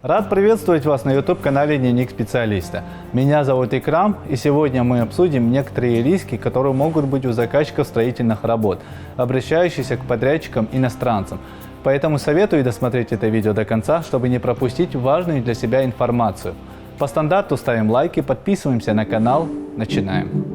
Рад приветствовать вас на YouTube-канале Дневник специалиста. Меня зовут Икрам, и сегодня мы обсудим некоторые риски, которые могут быть у заказчиков строительных работ, обращающихся к подрядчикам-иностранцам. Поэтому советую досмотреть это видео до конца, чтобы не пропустить важную для себя информацию. По стандарту ставим лайки, подписываемся на канал. Начинаем.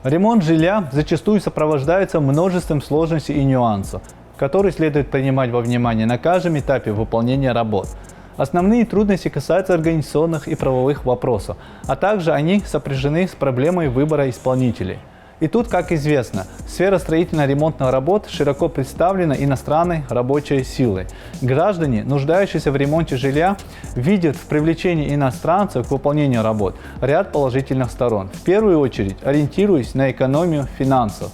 Ремонт жилья зачастую сопровождается множеством сложностей и нюансов, которые следует принимать во внимание на каждом этапе выполнения работ. Основные трудности касаются организационных и правовых вопросов, а также они сопряжены с проблемой выбора исполнителей. И тут, как известно, сфера строительно-ремонтных работ широко представлена иностранной рабочей силой. Граждане, нуждающиеся в ремонте жилья, видят в привлечении иностранцев к выполнению работ ряд положительных сторон, в первую очередь ориентируясь на экономию финансов.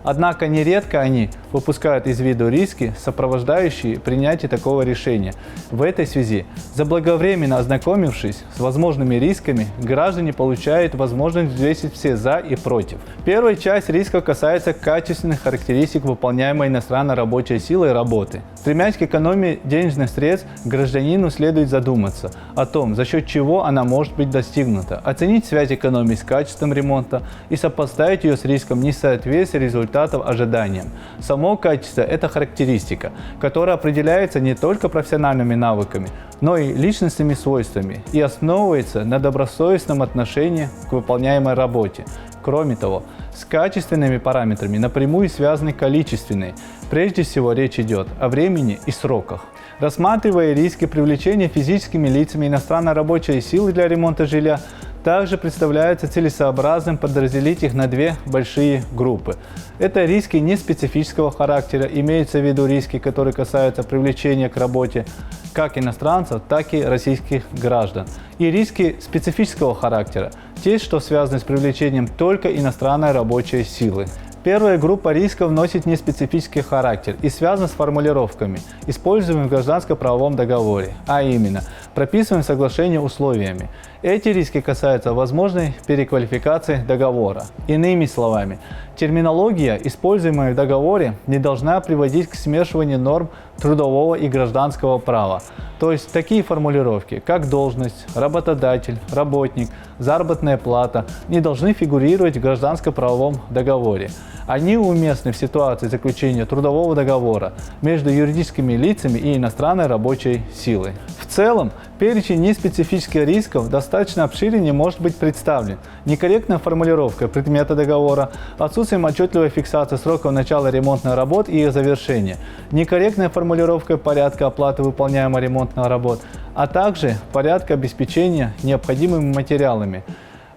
Однако нередко они выпускают из виду риски, сопровождающие принятие такого решения. В этой связи, заблаговременно ознакомившись с возможными рисками, граждане получают возможность взвесить все «за» и «против». Первая часть рисков касается качественных характеристик выполняемой иностранной рабочей силой работы. Стремясь к экономии денежных средств, гражданину следует задуматься о том, за счет чего она может быть достигнута, оценить связь экономии с качеством ремонта и сопоставить ее с риском несоответствия результатов ожиданиям. Само качество – это характеристика, которая определяется не только профессиональными навыками, но и личностными свойствами и основывается на добросовестном отношении к выполняемой работе. Кроме того, с качественными параметрами напрямую связаны количественные. Прежде всего речь идет о времени и сроках. Рассматривая риски привлечения физическими лицами иностранной рабочей силы для ремонта жилья, также представляется целесообразным подразделить их на две большие группы. Это риски неспецифического характера, имеются в виду риски, которые касаются привлечения к работе как иностранцев, так и российских граждан. И риски специфического характера, те, что связаны с привлечением только иностранной рабочей силы. Первая группа рисков носит неспецифический характер и связана с формулировками, используемыми в гражданско-правовом договоре, а именно прописываемым в соглашении условиями. Эти риски касаются возможной переквалификации договора. Иными словами, терминология, используемая в договоре, не должна приводить к смешиванию норм трудового и гражданского права. То есть такие формулировки, как должность, работодатель, работник, заработная плата, не должны фигурировать в гражданско-правовом договоре. Они уместны в ситуации заключения трудового договора между юридическими лицами и иностранной рабочей силой. В целом, перечень неспецифических рисков достаточно обширен и может быть представлен некорректная формулировка предмета договора, отсутствием отчетливой фиксации сроков начала ремонтных работ и их завершения, некорректная формулировка порядка оплаты выполняемых ремонтных работ, а также порядка обеспечения необходимыми материалами,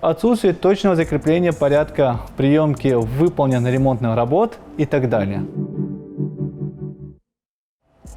отсутствие точного закрепления порядка приемки выполненных ремонтных работ и так далее.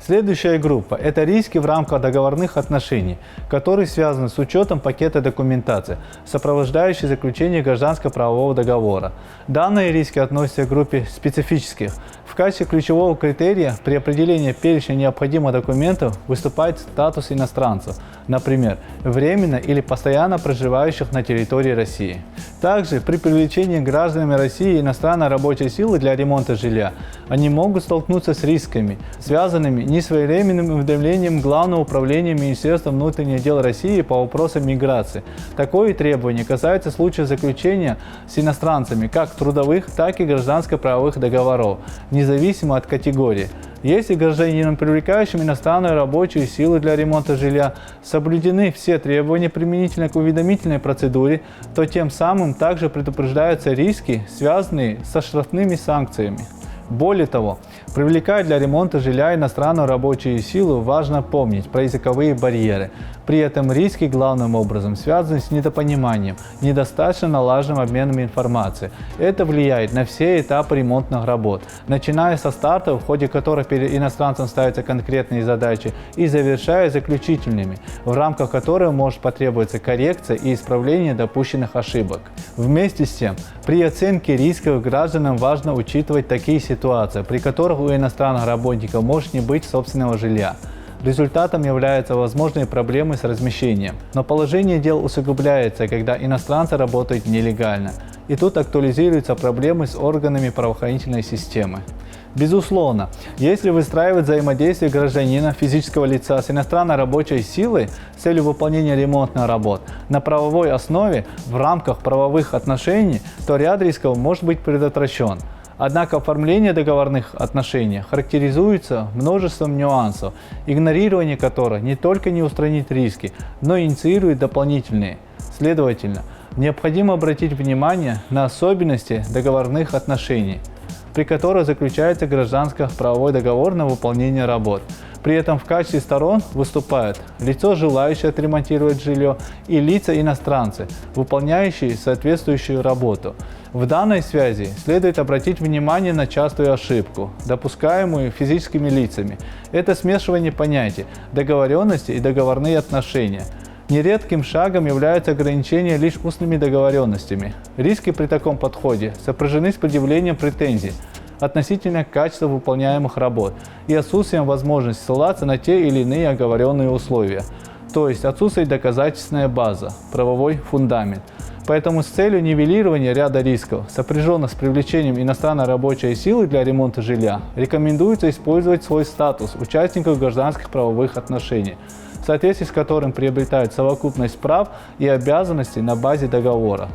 Следующая группа – это риски в рамках договорных отношений, которые связаны с учетом пакета документации, сопровождающей заключение гражданско-правового договора. Данные риски относятся к группе специфических. В качестве ключевого критерия при определении перечня необходимых документов выступает статус иностранцев, например, временно или постоянно проживающих на территории России. Также при привлечении гражданами России иностранной рабочей силы для ремонта жилья они могут столкнуться с рисками, связанными несвоевременным уведомлением Главного управления Министерства внутренних дел России по вопросам миграции. Такое требование касается случаев заключения с иностранцами как трудовых, так и гражданско-правовых договоров, независимо от категории. Если гражданином, привлекающим иностранную рабочую силу для ремонта жилья, соблюдены все требования применительно к уведомительной процедуре, то тем самым также предупреждаются риски, связанные со штрафными санкциями. Более того, привлекая для ремонта жилья иностранную рабочую силу, важно помнить про языковые барьеры. При этом риски главным образом связаны с недопониманием, недостаточно налаженным обменом информацией. Это влияет на все этапы ремонтных работ, начиная со старта, в ходе которых перед иностранцем ставятся конкретные задачи, и завершая заключительными, в рамках которых может потребоваться коррекция и исправление допущенных ошибок. Вместе с тем, при оценке рисков гражданам важно учитывать такие ситуации, при которых у иностранных работников может не быть собственного жилья. Результатом являются возможные проблемы с размещением. Но положение дел усугубляется, когда иностранцы работают нелегально. И тут актуализируются проблемы с органами правоохранительной системы. Безусловно, если выстраивать взаимодействие гражданина, физического лица с иностранной рабочей силой с целью выполнения ремонтных работ на правовой основе в рамках правовых отношений, то ряд рисков может быть предотвращен. Однако оформление договорных отношений характеризуется множеством нюансов, игнорирование которых не только не устранит риски, но и инициирует дополнительные. Следовательно, необходимо обратить внимание на особенности договорных отношений, при которых заключается гражданско-правовой договор на выполнение работ. При этом в качестве сторон выступают лицо, желающее отремонтировать жилье, и лица-иностранцы, выполняющие соответствующую работу. В данной связи следует обратить внимание на частую ошибку, допускаемую физическими лицами. Это смешивание понятий договоренности и договорные отношения. Нередким шагом является ограничение лишь устными договоренностями. Риски при таком подходе сопряжены с предъявлением претензий относительно качества выполняемых работ и отсутствием возможности ссылаться на те или иные оговоренные условия, то есть отсутствует доказательственная база, правовой фундамент. Поэтому с целью нивелирования ряда рисков, сопряженных с привлечением иностранной рабочей силы для ремонта жилья, рекомендуется использовать свой статус участников гражданских правовых отношений, в соответствии с которым приобретают совокупность прав и обязанностей на базе договора.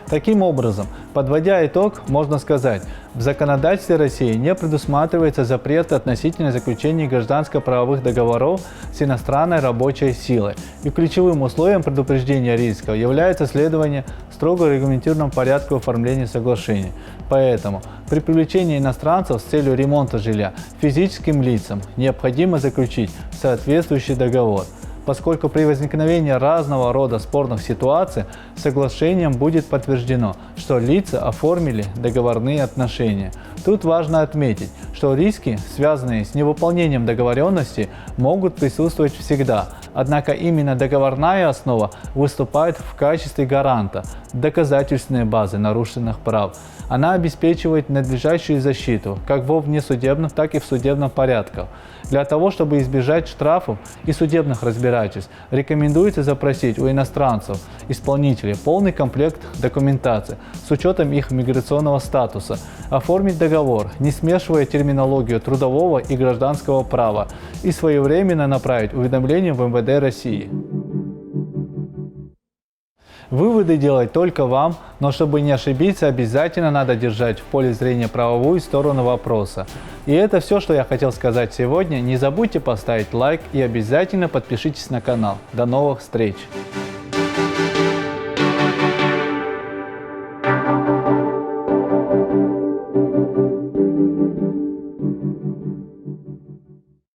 Таким образом, подводя итог, можно сказать, в законодательстве России не предусматривается запрет относительно заключения гражданско-правовых договоров с иностранной рабочей силой, и ключевым условием предупреждения рисков является следование строго регламентированному порядку оформления соглашений. Поэтому при привлечении иностранцев с целью ремонта жилья физическим лицам необходимо заключить соответствующий договор, поскольку при возникновении разного рода спорных ситуаций соглашением будет подтверждено, что лица оформили договорные отношения. Тут важно отметить, что риски, связанные с невыполнением договоренности, могут присутствовать всегда, однако именно договорная основа выступает в качестве гаранта доказательственной базы нарушенных прав. Она обеспечивает надлежащую защиту как во внесудебном, так и в судебном порядках. Для того, чтобы избежать штрафов и судебных разбирательств, рекомендуется запросить у иностранцев, исполнителей, полный комплект документации с учетом их миграционного статуса, оформить договор, не смешивая терминологию трудового и гражданского права, и своевременно направить уведомление в МВД России. Выводы делать только вам, но чтобы не ошибиться, обязательно надо держать в поле зрения правовую сторону вопроса. И это все, что я хотел сказать сегодня. Не забудьте поставить лайк и обязательно подпишитесь на канал. До новых встреч!